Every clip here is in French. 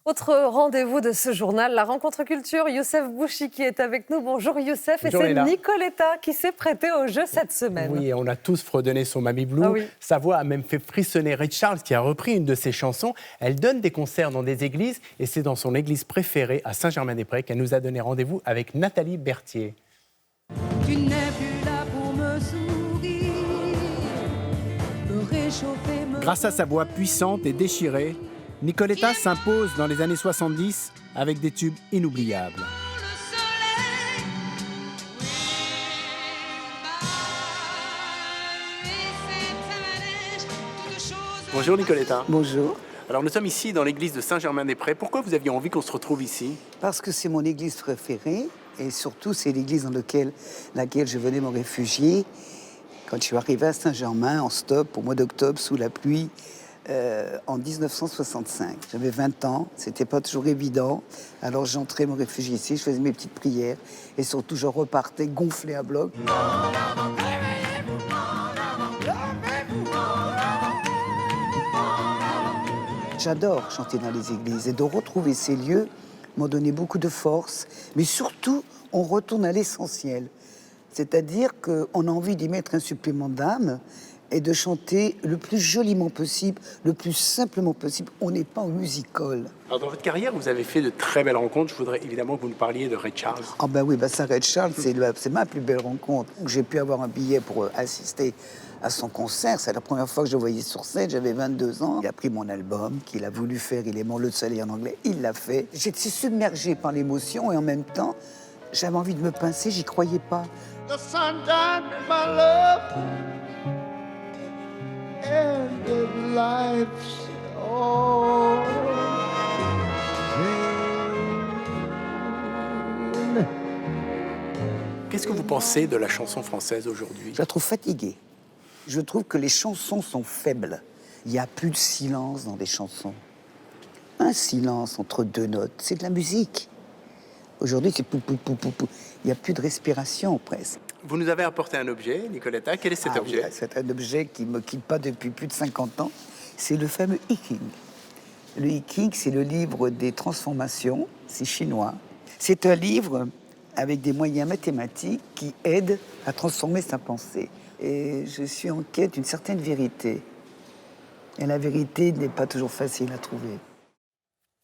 Autre rendez-vous de ce journal, la rencontre culture. Youssef Bouchi qui est avec nous. Bonjour Youssef. Bonjour, et c'est Léla. Nicoletta qui s'est prêtée au jeu cette semaine. Oui, et on a tous fredonné son Mamie Blue. Ah oui. Sa voix a même fait frissonner Ray Charles qui a repris une de ses chansons. Elle donne des concerts dans des églises et c'est dans son église préférée à Saint-Germain-des-Prés qu'elle nous a donné rendez-vous avec Nathalie Berthier. Tu n'es plus là pour me sourire, me réchauffer, me... Grâce à sa voix puissante et déchirée, Nicoletta s'impose dans les années 70 avec des tubes inoubliables. Bonjour Nicoletta. Bonjour, Alors nous sommes ici dans l'église de Saint-Germain-des-Prés. Pourquoi vous aviez envie qu'on se retrouve ici? parce que c'est mon église préférée et surtout c'est l'église dans laquelle je venais me réfugier quand je suis arrivé à Saint-Germain en stop au mois d'octobre sous la pluie en 1965. J'avais 20 ans, c'était pas toujours évident, alors j'entrais me réfugier ici, je faisais mes petites prières et surtout je repartais gonflé à bloc. J'adore chanter dans les églises et de retrouver ces lieux m'ont donné beaucoup de force, mais surtout, on retourne à l'essentiel. C'est-à-dire qu'on a envie d'y mettre un supplément d'âme et de chanter le plus joliment possible, le plus simplement possible. On n'est pas au music-hall. Alors dans votre carrière, vous avez fait de très belles rencontres. Je voudrais évidemment que vous nous parliez de Ray Charles. Ah ben oui, ça, Ray Charles, c'est ma plus belle rencontre. J'ai pu avoir un billet pour assister à son concert. C'est la première fois que je le voyais sur scène. J'avais 22 ans. Il a pris mon album qu'il a voulu faire. Il est mort le soleil en anglais. Il l'a fait. J'étais submergée par l'émotion et en même temps, j'avais envie de me pincer. J'y croyais pas. The sunshine, my love, and the life's all pain. Qu'est-ce que vous pensez de la chanson française aujourd'hui? Je la trouve fatiguée. Je trouve que les chansons sont faibles. Il n'y a plus de silence dans des chansons. Un silence entre deux notes, c'est de la musique. Aujourd'hui, c'est pou, pou, pou, pou, pou. Il n'y a plus de respiration presque. Vous nous avez apporté un objet, Nicoletta. Quel est cet objet? Oui, c'est un objet qui ne me quitte pas depuis plus de 50 ans. C'est le fameux I Ching. Le I Ching, c'est le livre des transformations. C'est chinois. C'est un livre avec des moyens mathématiques qui aident à transformer sa pensée. Et je suis en quête d'une certaine vérité. Et la vérité n'est pas toujours facile à trouver.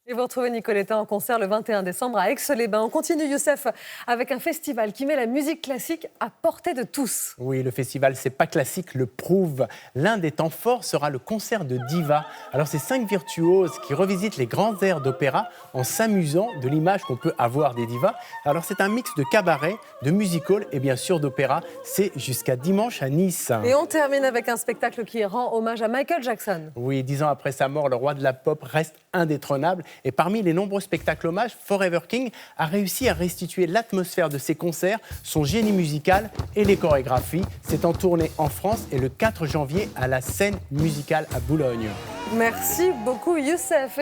Et vous retrouvez Nicoletta en concert le 21 décembre à Aix-les-Bains. On continue, Youssef, avec un festival qui met la musique classique à portée de tous. Oui, le festival C'est pas classique le prouve. L'un des temps forts sera le concert de Diva. Alors, c'est 5 virtuoses qui revisitent les grands airs d'opéra en s'amusant de l'image qu'on peut avoir des divas. Alors, c'est un mix de cabaret, de musical et bien sûr d'opéra. C'est jusqu'à dimanche à Nice. Et on termine avec un spectacle qui rend hommage à Michael Jackson. Oui, 10 ans après sa mort, le roi de la pop reste indétrônable. Et parmi les nombreux spectacles hommages, Forever King a réussi à restituer l'atmosphère de ses concerts, son génie musical et les chorégraphies. C'est en tournée en France et le 4 janvier à la Scène musicale à Boulogne. Merci beaucoup, Youssef.